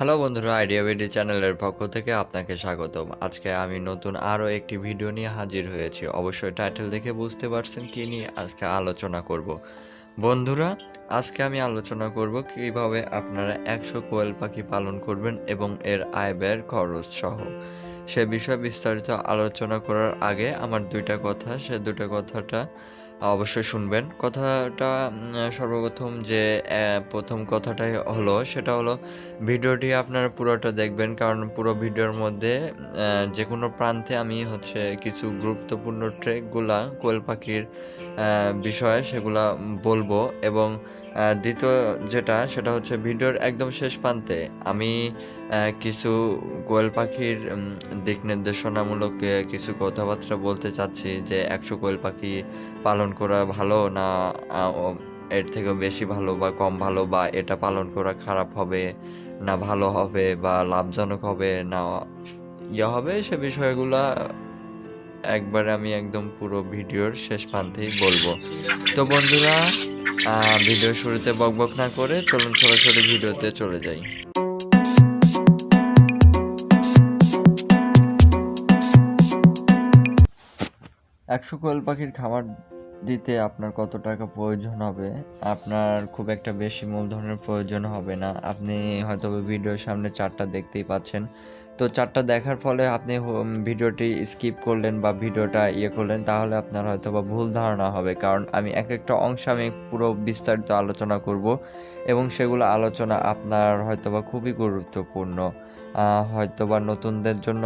Hello বন্ধুরা, idea ভিডি চ্যানেলের পক্ষ থেকে আপনাকে স্বাগতম। আজকে আমি নতুন আরও একটি ভিডিও নিয়ে হাজির হয়েছি। অবশ্যই টাইটেল দেখে বুঝতে পারছেন কী নিয়ে আজকে আলোচনা করব। বন্ধুরা, আজকে আমি আলোচনা করব কিভাবে আপনারা 100 কোয়েল পাখি পালন করবেন এবং এর আয় ব্যয়ের খরচ সহ। সে বিষয়ে বিস্তারিত আলোচনা করার আগে আমার সে দুইটা কথাটা অবশ্যই শুনবেন। কথাটা সর্বপ্রথম প্রথম কথাটাই হলো সেটা হলো ভিডিওটি আপনারা পুরোটা দেখবেন, কারণ পুরো ভিডিওর মধ্যে যে কোনো প্রান্তে আমি কিছু গুরুত্বপূর্ণ কোয়েল পাখির বিষয়ে সেগুলা বলবো। এবং দ্বিতীয় সেটা হচ্ছে ভিডিওর একদম শেষ প্রান্তে আমি কিছু কোয়েল পাখির দিক নির্দেশনামূলক কিছু কথাবার্তা বলতে চাচ্ছি যে 100 কোয়েল পাখি পালন করা ভালো না এর থেকেও বেশি ভালো বা কম ভালো, বা এটা পালন করা খারাপ হবে না ভালো হবে, বা লাভজনক হবে না হবে, সে বিষয়গুলা একবারে আমি একদম পুরো ভিডিওর শেষ প্রান্তেই বলবো। তো বন্ধুরা, ভিডিও শুরুতে বকবক না করে চলুন সরাসরি ভিডিওতে চলে যাই। 100 কোয়েল পাখির খাবার দিতে আপনার কত টাকা প্রয়োজন হবে? আপনার খুব একটা বেশি মূলধনের প্রয়োজন হবে না। আপনি হয়তো ভিডিওর সামনে চার্টটা দেখতেই পাচ্ছেন। তো চার্টটা দেখার ফলে আপনি ভিডিওটি স্কিপ করলেন বা ভিডিওটা করলেন, তাহলে আপনার হয়তোবা ভুল ধারণা হবে, কারণ আমি একটা অংশে আমি পুরো বিস্তারিত আলোচনা করব এবং সেগুলো আলোচনা আপনার হয়তোবা খুবই গুরুত্বপূর্ণ। হয়তোবা নতুনদের জন্য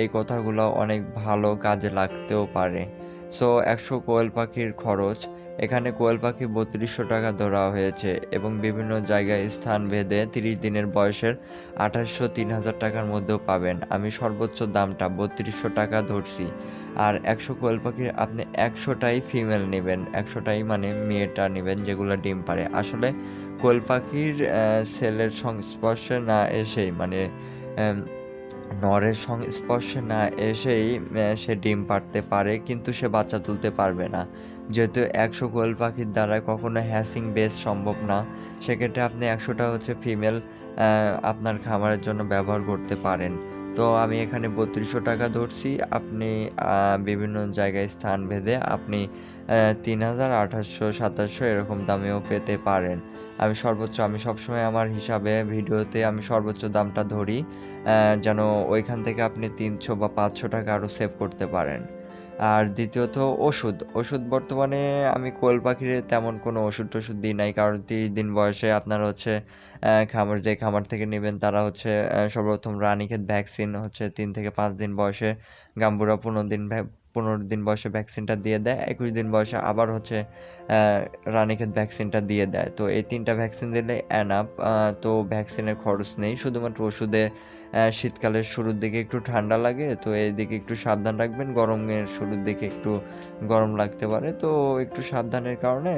এই কথাগুলো অনেক ভালো কাজে লাগতেও পারে। সো 100 কোয়েল পাখির খরচ, এখানে কোয়েল পাখি 3200 টাকা ধরা হয়েছে এবং বিভিন্ন জায়গায় স্থান ভেদে 30 দিনের বয়সের 2800 3000 টাকার মধ্যেও পাবেন। আমি সর্বোচ্চ দামটা 3200 টাকা ধরছি। আর 100 কোয়েল পাখির আপনি 100টাই ফিমেল নেবেন, 100টাই মানে মেয়েটা নেবেন যেগুলো ডিম পারে। আসলে কোয়েল পাখির সেলের সংস্পর্শে না এসেই মানে নরের সংস্পর্শে না এসেই সে ডিম পাড়তে পারে, কিন্তু সে বাচ্চা তুলতে পারবে না। যেহেতু 100 কোয়েল পাখির দ্বারা কখনো হ্যাসিং বেস সম্ভব না, সেক্ষেত্রে আপনি 100টা ফিমেল আপনার খামারের জন্য ব্যবহার করতে পারেন। তো আমি এখানে 3200 টাকা ধরছি। আপনি বিভিন্ন জায়গায় স্থান ভেদে আপনি 3000 2800 2700 এরকম দামেও পেতে পারেন। আমি সবসময় আমার হিসাবে ভিডিওতে আমি সর্বোচ্চ দামটা ধরি, যেন ওইখান থেকে আপনি 300 বা 500 টাকা আরও সেভ করতে পারেন। আর দ্বিতীয়ত ওষুধ বর্তমানে আমি কোয়েল পাখির তেমন কোনো ওষুধ দিই নাই, কারণ 30 দিন বয়সে আপনার খামার থেকে নেবেন তারা সর্বপ্রথম রানীক্ষেত ভ্যাকসিন 3 থেকে 5 দিন বয়সে, গাম্বুরা 15 দিন বয়সে ভ্যাকসিনটা দিয়ে দেয়, 21 দিন বয়সে আবার রানীক্ষেত ভ্যাকসিনটা দিয়ে দেয়। তো এই 3টা ভ্যাকসিন দিলে এনাফ। তো ভ্যাকসিনের খরচ নেই, শুধুমাত্র ওষুধে শীতকালের শুরুর দিকে একটু ঠান্ডা লাগে, তো এই দিকে একটু সাবধান রাখবেন। গরমের শুরুর দিকে একটু গরম লাগতে পারে, তো একটু সাবধানের কারণে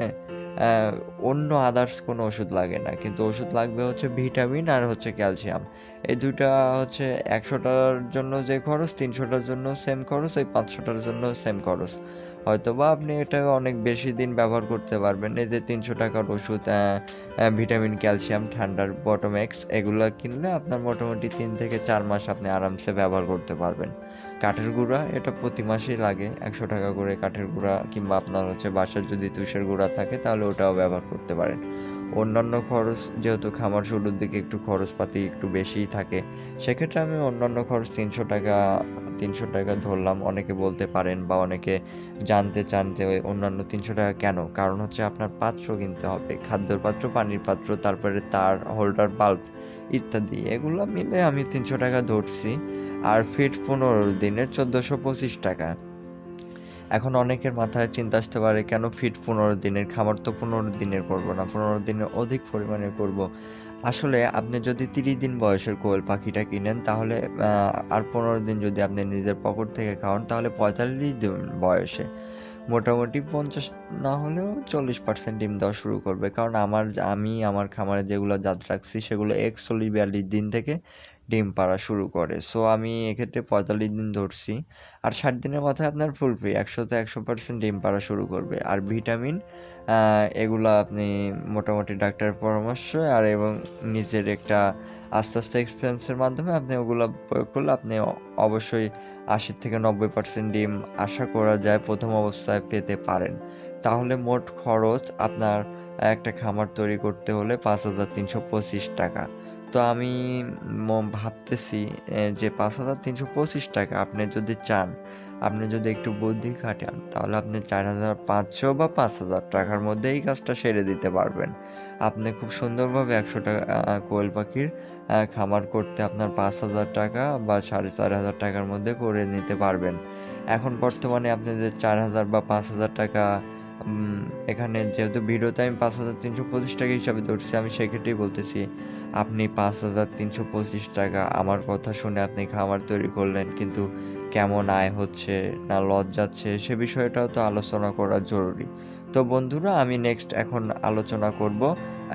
অন্য আদার্স কোনো ওষুধ লাগে না, কিন্তু ওষুধ লাগবে ভিটামিন আর ক্যালসিয়াম। এই দুইটা 100টার জন্য যে খরচ, 300টার জন্য সেম খরচ, ওই 500টার জন্য সেম খরচ। হয়তোবা আপনি এটা অনেক বেশি দিন ব্যবহার করতে পারবেন। এই যে 300 টাকার ওষুধ, ভিটামিন, ক্যালসিয়াম, ঠান্ডার বটমেক্স, এগুলো কিনলে আপনার মোটামুটি 3 থেকে 4 মাস আপনি আরামসে ব্যবহার করতে পারবেন। কাঠের গুঁড়া, এটা প্রতি মাসেই লাগে 100 টাকা করে কাঠের গুঁড়া, কিংবা আপনার বাসায় যদি তুষের গুঁড়া থাকে তাহলে ওটাও ব্যবহার করতে পারেন। অন্যান্য খরচ, যেহেতু খামার শুরুর দিকে একটু খরচপাতি একটু বেশিই থাকে, সেক্ষেত্রে আমি অন্যান্য খরচ 300 টাকা ধরলাম। অনেকে বলতে পারেন বা অনেকে জানতে চান যে অন্যান্য 300 টাকা কেন? কারণ আপনার পাত্র কিনতে হবে, খাদ্যের পাত্র, পানির পাত্র, তারপরে তার, হোল্ডার, বাল্ব ইত্যাদি, এগুলো মিলে আমি 300 টাকা ধরছি। আর ফিড 15 দিনে 1425 টাকা। এখন অনেকের মাথায় চিন্তা আসতে পারে, কেন ফিড 15 দিনের? খামার তো 15 দিনের করবো না, 15 দিনের অধিক পরিমাণে করব। আসলে আপনি যদি 30 দিন বয়সের কোয়েল পাখিটা কিনেন, তাহলে আর 15 দিন যদি আপনি নিজের পকেট থেকে খাওয়ান, তাহলে 45 দিন বয়সে মোটামুটি 50 না হলেও 40% ডিম দেওয়া শুরু করবে। কারণ আমি আমার খামারে যেগুলো জাত রাখছি সেগুলো 41-42 দিন থেকে ডিম পাড়া শুরু করে। সো আমি এক্ষেত্রে 45 দিন ধরছি। আর 60 দিনের মাথায় আপনার ফুল ফ্রি 100তে 100% ডিম পাড়া শুরু করবে। আর ভিটামিন এগুলা আপনি মোটামুটি ডাক্তারের পরামর্শ আর এবং নিজের একটা আস্তে আস্তে এক্সপেরিয়েন্সের মাধ্যমে আপনি ওগুলো প্রয়োগ করলে আপনি অবশ্যই 80 থেকে 90% ডিম আশা করা যায় প্রথম অবস্থায় পেতে পারেন। তাহলে মোট খরচ আপনার একটা খামার তৈরি করতে হলে 5,325 টাকা। তো আমি ভাবতেছি যে 5,325 টাকা আপনি যদি চান, আপনি যদি একটু বুদ্ধি খাটান তাহলে আপনি 4,500 বা 5,000 টাকার মধ্যে এই কাজটা সেরে দিতে পারবেন। আপনি খুব সুন্দরভাবে 100 টাকা কোয়েল পাখির খামার করতে আপনার 5,000 টাকা বা 4,500 টাকার মধ্যে করে নিতে পারবেন। এখন বর্তমানে আপনি যে 4,000 বা 5,000 টাকা এখানে যেহেতু ভিডিওতে আমি 5,325 টাকা হিসাবে ধরছি, আমি সেক্ষেত্রেই বলতেছি আপনি 5,325 টাকা আমার কথা শুনে আপনি খামার তৈরি করলেন, কিন্তু কেমন আয় হচ্ছে না লস যাচ্ছে সে বিষয়টাও তো আলোচনা করা জরুরি। তো বন্ধুরা, আমি নেক্সট এখন আলোচনা করব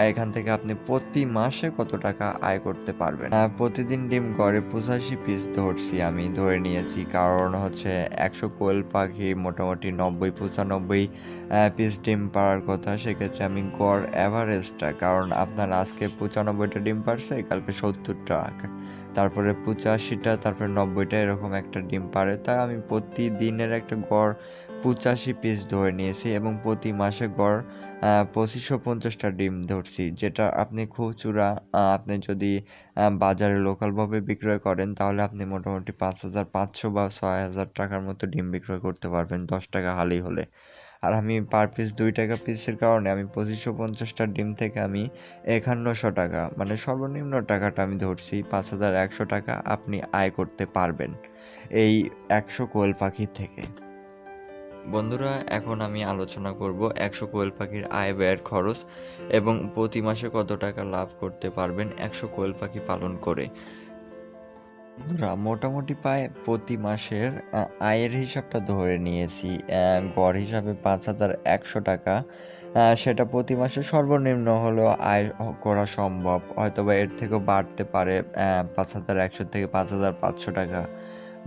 এখান থেকে আপনি প্রতি মাসে কত টাকা আয় করতে পারবেন। প্রতিদিন ডিম গড়ে 85 পিস আমি ধরে নিয়েছি, কারণ হচ্ছে 100 কোয়েল পাখি মোটামুটি 90-95 পিস ডিম পাড়ার কথা। সেক্ষেত্রে আমি গড় অ্যাভারেজটা, কারণ আপনার আজকে 95টা ডিম পারছে, কালকে 70টা, তারপরে 85টা, তারপরে 90টা, এরকম একটা ডিম পারে। তাই আমি প্রতিদিনের একটা গড় 85 পিস ধরে নিয়েছি এবং প্রতি মাসে গড় 2,550টা ডিম ধরছি, যেটা আপনি খুচরা আপনি যদি বাজারে লোকালভাবে বিক্রয় করেন তাহলে আপনি মোটামুটি 5,500 বা 6,000 টাকার মতো ডিম বিক্রয় করতে পারবেন 10 টাকা হালি হলে। আর আমি পার পিস 2 টাকা পিসের কারণে আমি 2,550টা ডিম থেকে আমি 5,100 টাকা, মানে সর্বনিম্ন টাকাটা আমি ধরছি 5,100 টাকা আপনি আয় করতে পারবেন এই 100 কোয়েল পাখি থেকে। বন্ধুরা, এখন আমি আলোচনা করব 100 কোয়েল পাখির আয় ব্যয়ের খরচ এবং প্রতি মাসে কত টাকা লাভ করতে পারবেন 100 কোয়েল পাখি পালন করে। বন্ধুরা, মোটামুটি প্রায় প্রতি মাসের আয়ের হিসাবটা ধরে নিয়েছি, গড় হিসাবে 5,100 টাকা। সেটা প্রতি মাসে সর্বনিম্ন হলেও আয় করা সম্ভব, হয়তোবা এর থেকেও বাড়তে পারে, 5,100 থেকে 5,500 টাকা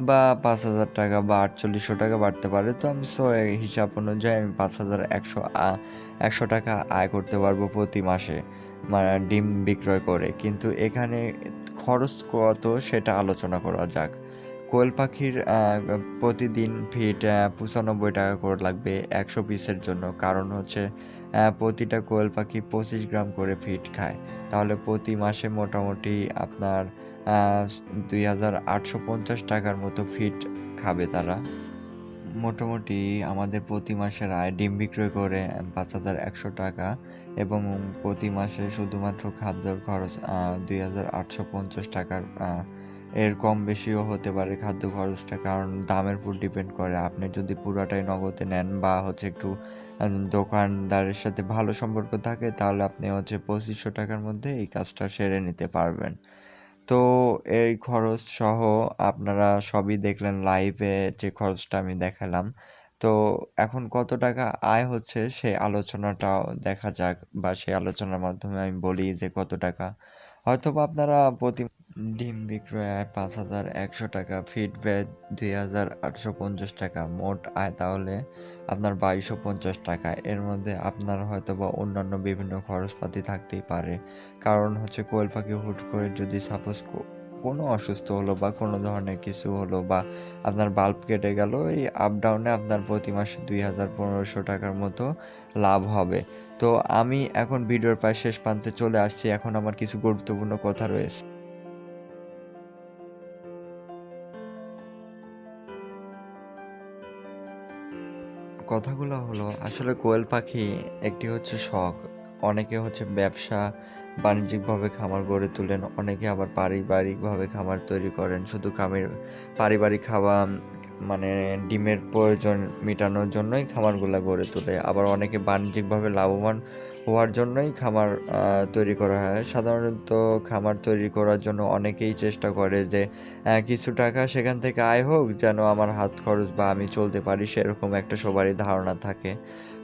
বা 5,000 টাকা বা 4,800 টাকা বাড়তে পারে। তো আমি এই হিসাব অনুযায়ী আমি 5,100 টাকা আয় করতে পারবো প্রতি মাসে, মানে ডিম বিক্রয় করে। কিন্তু এখানে খরচ কত সেটা আলোচনা করা যাক। কোয়েল পাখির প্রতিদিন ফিড 95 টাকা করে লাগবে 100 পিসের জন্য, কারণ হচ্ছে প্রতিটা কোয়েল পাখি 25 গ্রাম করে ফিড খায়। তাহলে প্রতি মাসে মোটামুটি আপনার 2,850 টাকার মতো ফিড খাবে তারা। মোটামুটি আমাদের প্রতি মাসের আয় ডিম বিক্রয় করে 5,100 টাকা এবং প্রতি মাসে শুধুমাত্র খাদ্যর খরচ 2,850 টাকার, এর কম বেশিও হতে পারে খাদ্য খরচটা, কারণ দামের উপর ডিপেন্ড করে। আপনি যদি পুরাটাই নগদে নেন বা হচ্ছে একটু দোকানদারের সাথে ভালো সম্পর্ক থাকে তাহলে আপনি হচ্ছে 2,500 টাকার মধ্যে এই কাজটা সেরে নিতে পারবেন। তো এই খরচ সহ আপনারা সবই দেখলেন লাইভে, যে খরচটা আমি দেখালাম। তো এখন কত টাকা আয় হচ্ছে সেই আলোচনাটাও দেখা যাক, বা সেই আলোচনার মাধ্যমে আমি বলি যে কত টাকা। হয়তোবা আপনারা প্রতি ডিম বিক্রয় আয় 5,100 টাকা, ফিড ব্যয় 2,850 টাকা, মোট আয় তাহলে আপনার 2,250 টাকা। এর মধ্যে আপনার হয়তোবা অন্যান্য বিভিন্ন খরচপাতি থাকতেই পারে, কারণ হচ্ছে কোয়েল পাখি হুট করে যদি সাপোজ কোনো অসুস্থ হলো বা কোনো ধরনের কিছু হলো বা আপনার বাল্ব কেটে গেল, এই আপ ডাউনে আপনার প্রতি মাসে 2,000-1,500 টাকার মতো লাভ হবে। তো আমি এখন ভিডিওর প্রায় শেষ প্রান্তে চলে আসছি, এখন আমার কিছু গুরুত্বপূর্ণ কথা রয়েছে। কথাগুলো হলো, আসলে কোয়েল পাখি একটি হচ্ছে শখ, অনেকে হচ্ছে ব্যবসা বাণিজ্যিকভাবে খামার গড়ে তোলেন, অনেকে আবার পারিবারিকভাবে খামার তৈরি করেন শুধু পারিবারিক খাওয়া, মানে ডিমের প্রয়োজন মেটানোর জন্যই খামারগুলো গড়ে তোলে। আবার অনেকে বাণিজ্যিকভাবে লাভবান হওয়ার জন্যই খামার তৈরি করা হয়। সাধারণত খামার তৈরি করার জন্য অনেকেই চেষ্টা করে যে কিছু টাকা সেখান থেকে আয় হোক, যেন আমার হাত খরচ বা আমি চলতে পারি, সেরকম একটা সবারই ধারণা থাকে।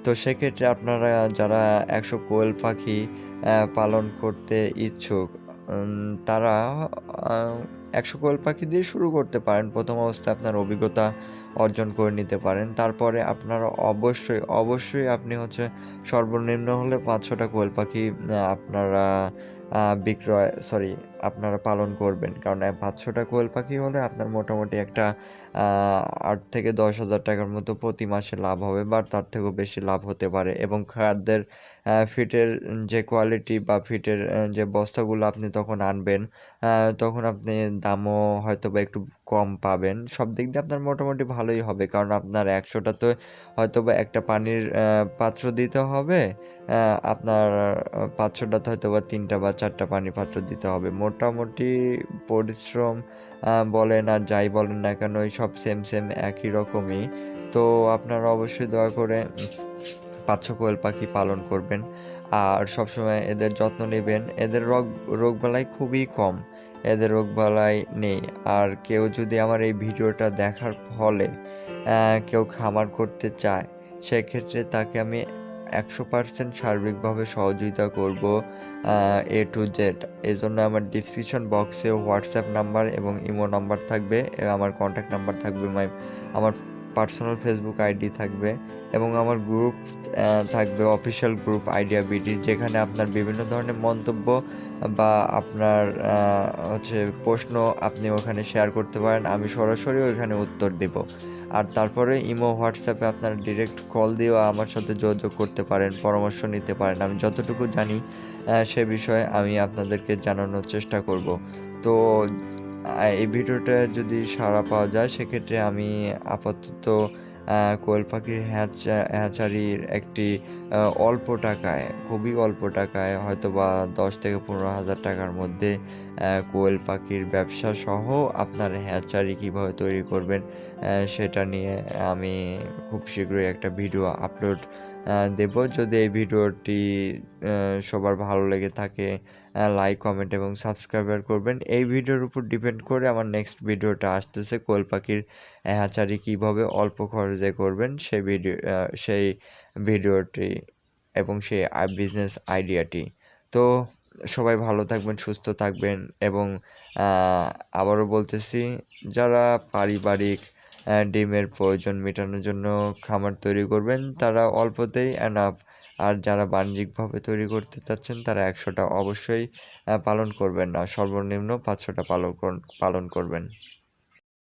তো সেক্ষেত্রে আপনারা যারা 100 কোয়েল পাখি পালন করতে ইচ্ছুক, তারা ১০০ কোয়েল পাখি দিয়ে শুরু করতে পারেন। প্রথম অবস্থায় আপনার অভিজ্ঞতা অর্জন করে নিতে পারেন। তারপরে আপনারা অবশ্যই আপনি হচ্ছে সর্বনিম্ন হলে ৫০০টা কোয়েল পাখি আপনারা আপনারা পালন করবেন। কারণ ৫০০টা কোয়েল পাখি হলে আপনার মোটামুটি একটা ৮ থেকে ১০,০০০ টাকার মতো প্রতি মাসে লাভ হবে, বা তার থেকেও বেশি লাভ হতে পারে। এবং খাদ্যের ফিটের যে কোয়ালিটি বা ফিটের যে বস্তাগুলো আপনি তখন আনবেন, তখন আপনি দামও হয়তোবা একটু কম পাবেন। সব দিক দিয়ে আপনার মোটামুটি ভালোই হবে, কারণ আপনার ১০০টাতে হয়তোবা একটা পানির পাত্র দিতে হবে, আপনার ৫০০টাতে হয়তোবা ৩টা বা ৪টা পানির পাত্র দিতে হবে। মোটামুটি পরিশ্রম বলেন আর যাই বলেন না কেন, এই সব সেম একই রকমই। তো আপনারা অবশ্যই দয়া করে ৫০০ কোয়েল পাখি পালন করবেন, আর সবসময় এদের যত্ন নেবেন। এদের রোগবালাই খুবই কম, এদের রোগবালাই নেই। আর কেউ যদি আমার এই ভিডিওটা দেখার ফলে কেউ খামার করতে চায়, সেক্ষেত্রে তাকে আমি ১০০% সার্বিকভাবে সহযোগিতা করব, A to Z। এই জন্য আমার ডিসক্রিপশন বক্সে হোয়াটসঅ্যাপ নাম্বার এবং ইমো নাম্বার থাকবে, আমার কন্ট্যাক্ট নাম্বার থাকবে, আমার পার্সোনাল ফেসবুক আইডি থাকবে, এবং আমার গ্রুপ থাকবে, অফিসিয়াল গ্রুপ আইডিয়া বিডি, যেখানে আপনার বিভিন্ন ধরনের মন্তব্য বা আপনার হচ্ছে প্রশ্ন আপনি ওখানে শেয়ার করতে পারেন। আমি সরাসরি ওইখানে উত্তর দেব। আর তারপরে ইমো হোয়াটসঅ্যাপে আপনারা ডিরেক্ট কল দিয়েও আমার সাথে যোগাযোগ করতে পারেন, পরামর্শ নিতে পারেন। আমি যতটুকু জানি সে বিষয়ে আমি আপনাদেরকে জানানোর চেষ্টা করব। তো এই ভিডিওটা যদি সাড়া পাওয়া যায়, সেক্ষেত্রে আমি আপাতত কোয়েল পাখির হ্যাচারির একটি অল্প টাকায়, খুবই অল্প টাকায়, হয়তো বা ১০ থেকে ১৫,০০০ টাকার মধ্যে কোয়েল পাখির ব্যবসা সহ আপনার হ্যাচারি কীভাবে তৈরি করবেন সেটা নিয়ে আমি খুব শীঘ্রই একটা ভিডিও আপলোড দেব। যদি এই ভিডিওটি সবার ভালো লেগে থাকে, লাইক, কমেন্ট এবং সাবস্ক্রাইবার করবেন। এই ভিডিওর উপর ডিপেন্ড করে আমার নেক্সট ভিডিওটা আসতেছে, কোয়েল পাখির হ্যাচারি কীভাবে অল্প খরচে করবেন সেই ভিডিওটি এবং সেই বিজনেস আইডিয়াটি। তো সবাই ভালো থাকবেন, সুস্থ থাকবেন, এবং আবারও বলতেছি, যারা পারিবারিক ডিমের প্রয়োজন মেটানোর জন্য খামার তৈরি করবেন, তারা অল্পতেই এনাফ। আর যারা বাণিজ্যিকভাবে তৈরি করতে চাচ্ছেন, তারা ১০০টা অবশ্যই পালন করবেন না, সর্বনিম্ন ৫০০টা পালন করবেন।